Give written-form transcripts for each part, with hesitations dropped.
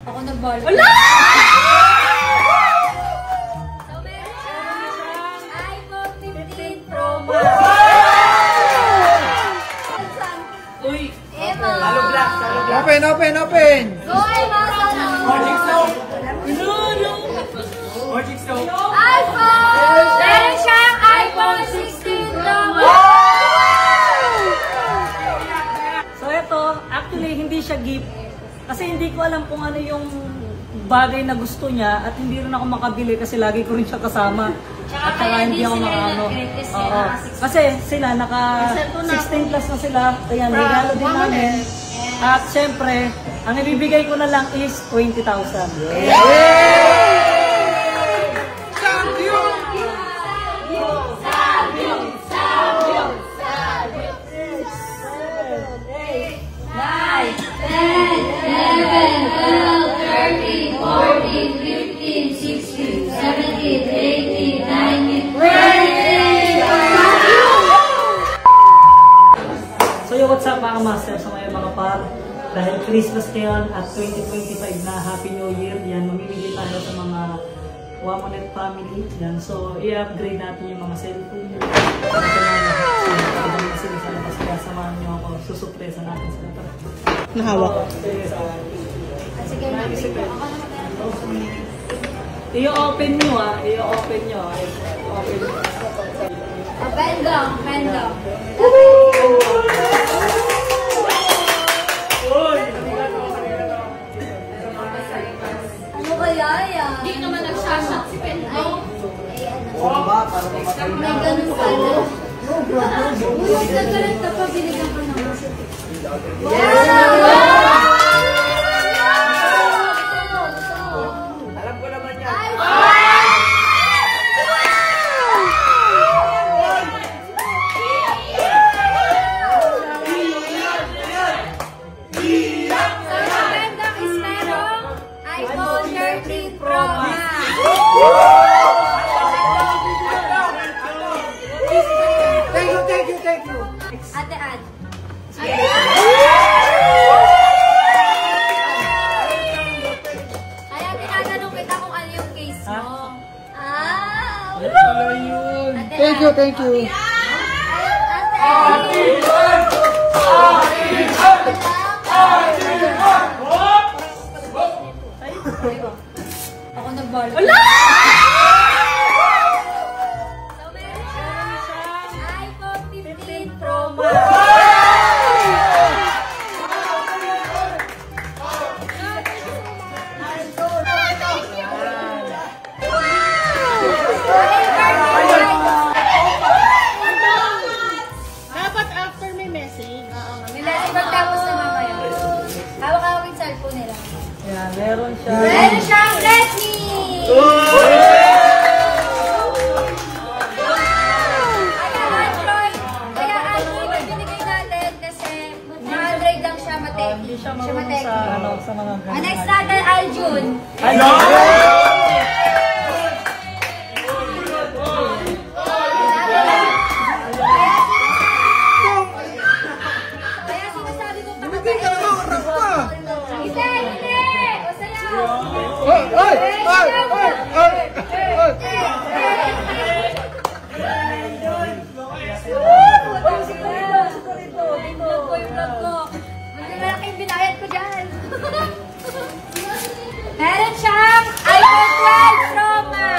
Ako nagbalo. Wala! So, meron siyang iPhone 15 Pro Max. Uy! Emma! Halo black, halo black. Open, open, open! Go, Emma! Magic Stone! Magic Stone! iPhone! Meron siyang iPhone 16 Pro Max. So ito, actually hindi siya gift. Kasi hindi ko alam kung ano yung bagay na gusto niya at hindi rin ako makabili kasi lagi ko rin siya kasama. At saka hindi ako makaano. Oo. Kasi sila naka 16 plus na sila. Ayan, regalo din namin. At syempre, ang ibibigay ko na lang is 20,000. What's up mga master sa mga par? Dahil Christmas ngayon at 2025 na Happy New Year, yan, mamimili tayo sa mga Wamonet family. Yan. So, i-upgrade natin yung mga cellphone. Kaya samahan nyo ako, susupresa natin sa ito. Nahawak. Sige, I-open nyo i-open nyo. Pendong, pendong. Ano kaya yan? Hindi naman nagsashot si Pendong. May ganun pala. Uy, nagkalit na pa, binigyan ko naman. Alam ko naman yan. Thank you. Ate Ad. Kaya tinatanong kita kung ano yung case mo. Thank you. Ako nagbalo. Wala! So, meron siyang iPhone 15 Pro Max. Dapat after may message. May message pagtapos na mamaya. Hawak-hawak yung cellphone nila. Yan, meron siya. Meron siyang Redmi! Kaya Android yung binigay natin kasi Android lang siya mateki. Hindi siya marunong sa mga ganun. Next natin, Aljun. Ano? Kaya sinasabi ko pa. Hindi! O sayaw! Maglalaki yung binayad ko dyan. Meron siyang iPhone 12 Pro Max.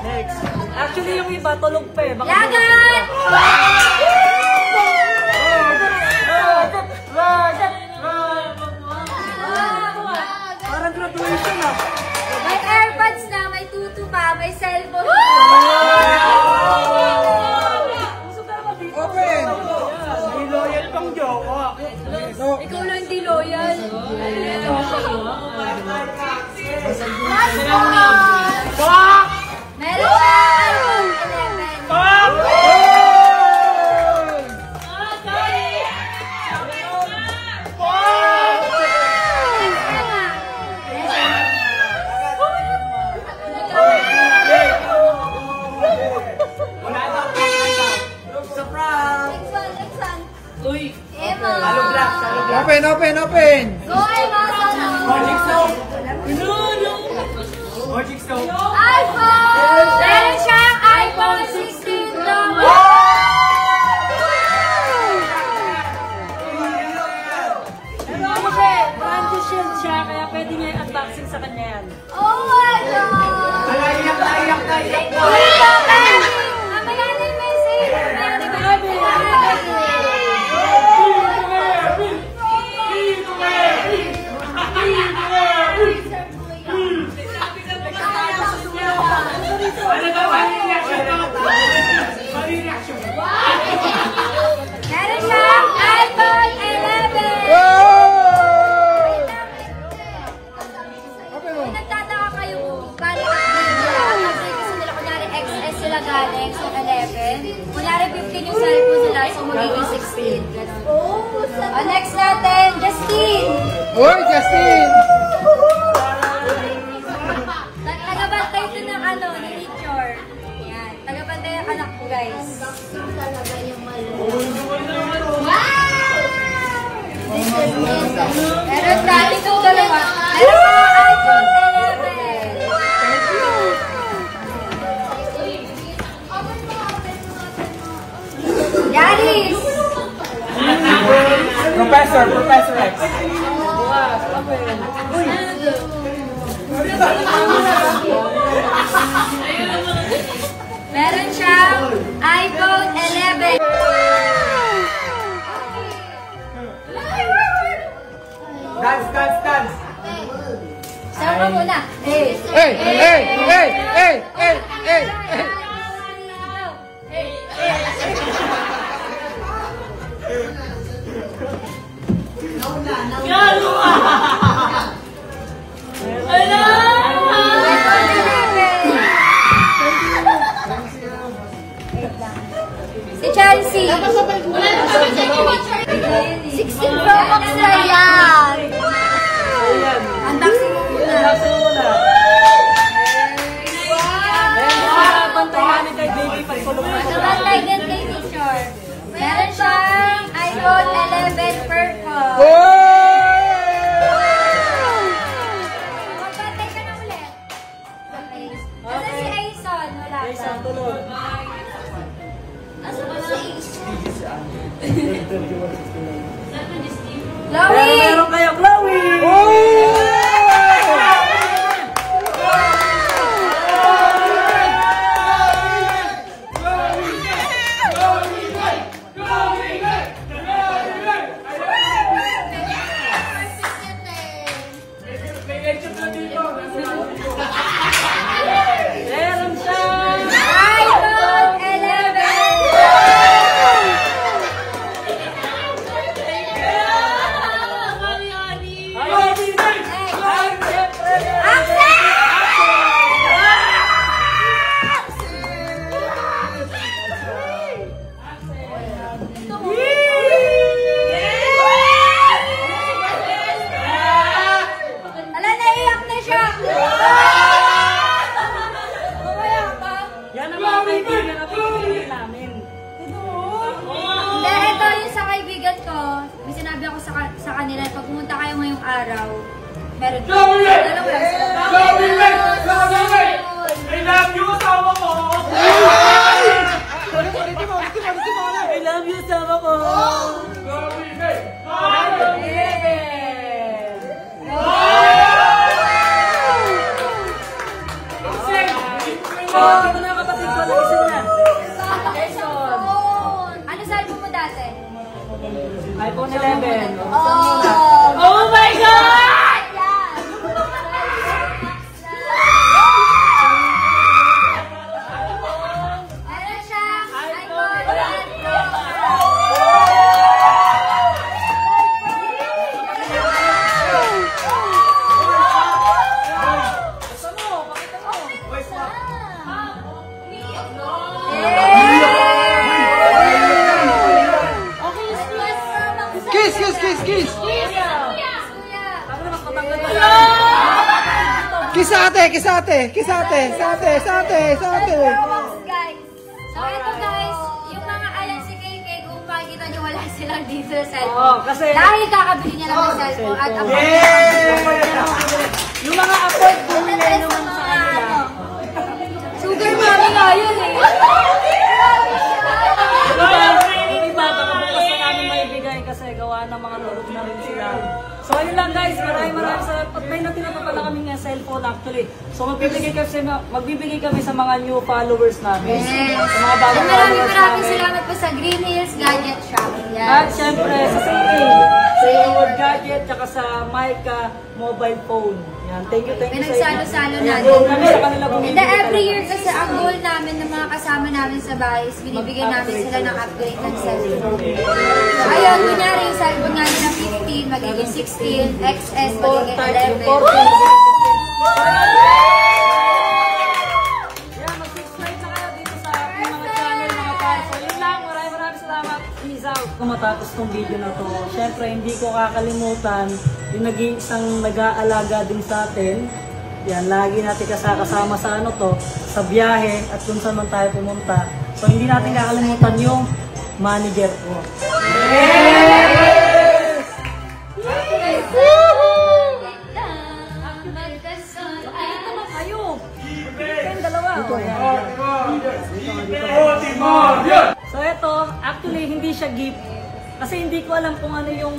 Next. Actually, yung iba, tulog pa eh. Lagat! Parang graduation ah. May AirPods na, may tutu pa, may cellphone. Open! May loyal pang jowa. Ikaw lang hindi loyal. Meron siya iPhone 11. Open, open, open. Go, Masa. Magic Soap. Magic Soap. iPhone! Meron siyang iPhone 16 Pro Max. Pero ano siya, brand new shield siya, kaya pwede niya i-unboxing sa kanya yan. Oh my God! Naiyak. Wait, okay. Mamaya na yung message. Meron siyang iPhone 11. Open mo. Kung nagtataka kayo kung paano upgrade nila, upgrade kasi nila, kunyari XS sila galing, so 11. Kunyari 15 yung cellphone nila, so magiging 16. Ganun. Next natin, Justin. Uy, Justin. Tagabantay ito ng ano, ni teacher. Yan. Tagabantay ang anak ko, guys. Meron dati itong dalawa. Meron pa ang iPhone 11. Yaris! Professor X. Meron siyang iPhone 11. Dance. Saan ka muna? Hey! Hey, hey, hey, hey, hey, hey, hey. Si Chelsea. 16 Pro Max na yan. Unboxing mo muna. Unboxing muna. Bantay namin kay baby pagsulong na siya. Bantay din kay teacher. Meron siyang iPhone 11 purple. Magbantay ka na ulit. Okay. Asa si Aison? Wala Ay, pa. sa tulog. Asa ba si Aison? Pero Chloe! meron kayo, Chloe! Meron siya! iPhone 11! Ala, naiyak na siya! Mamaya pa. Yan ang mga kaibigan na pinipili namin. Hindi, ito yung sa kaibigan ko. May sinabi ako sa kanila, pag pumunta kayo ngayong araw, meron ko. Dalawa lang sila. I love you, asawa ko! I love you, sama ko! Ito na kapatid ko, nagising na. Jason! Ano cellphone mo dati? iPhone 11. Oh my God! Yan! Meron siyang iPhone 10 Pro Kiss, kiss, kiss, kiss. Kiss sa ate, kiss sa ate, kiss sa ate, sa ate, sa ate, sa ate. Guys. So ito guys, yung mga ayan si KK, kung makikita nyo wala sila lang dito sa cellphone. Oo, kasi- Dahil kakabili niya lang ng cellphone at ako. Yung mga afford bumili naman sa kanila. Sugar mommy nga yun eh. Yung iba, baka bukas na namin maibigay kasi gawa ng mga tulog na rin sila. So ayun lang guys, maraming salamat. At may natira pa pala kami ng cellphone actually. So magbibigay kami sa mga new followers namin. Yes. Sa mga bagong Maraming followers maraming namin. salamat po sa Green Hills Gadget Shop. Yan. At syempre sa Saying, sa World Gadget, tsaka sa Micah Mobile Phone. Yan, thank you sa Pinagsalo-salo Ayan, natin. doon kami sa kanila And bumibili then every talaga. year kasi ang goal namin ng mga kasama namin sa bahay is binibigyan namin sila ng upgrade ng cellphone. So ayun, kunyari yung cellphone namin ng 15, magiging 16, XS, magiging 11. Yan, mag-subscribe na kayo dito sa ating mga channel, mga fans. So yun lang, maraming salamat. Peace out. Kung matapos tong video na to, syempre hindi ko kakalimutan yung nag-iisang nag-aalaga din sa atin. Yan, lagi natin kasama sa ano to, sa biyahe at kung saan man tayo pumunta. So hindi natin kakalimutan yung manager ko. Kayo! Kayong dalawa. Oh, yan. So ito, actually hindi siya gift. Kasi hindi ko alam kung ano yung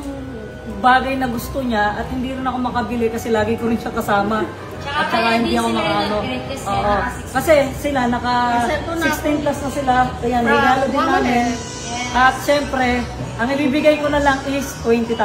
bagay na gusto niya at hindi rin ako makabili kasi lagi ko rin siya kasama. At saka hindi ako makaano. Oo. Kasi sila naka 16 plus na sila. Kaya regalo din namin. At syempre, ang ibibigay ko na lang is 20,000.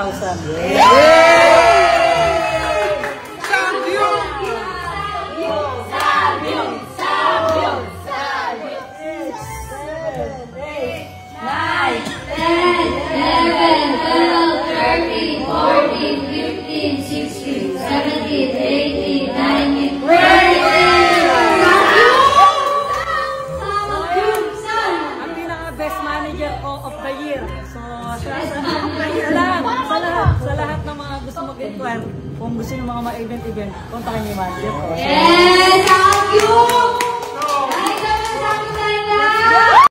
Ang pinaka-best manager of the year. So, sa lahat ng mga gusto mag-inquire, kung gusto nyo mga ma-event, kontakin nyo yung manager ko. Yes! Thank you!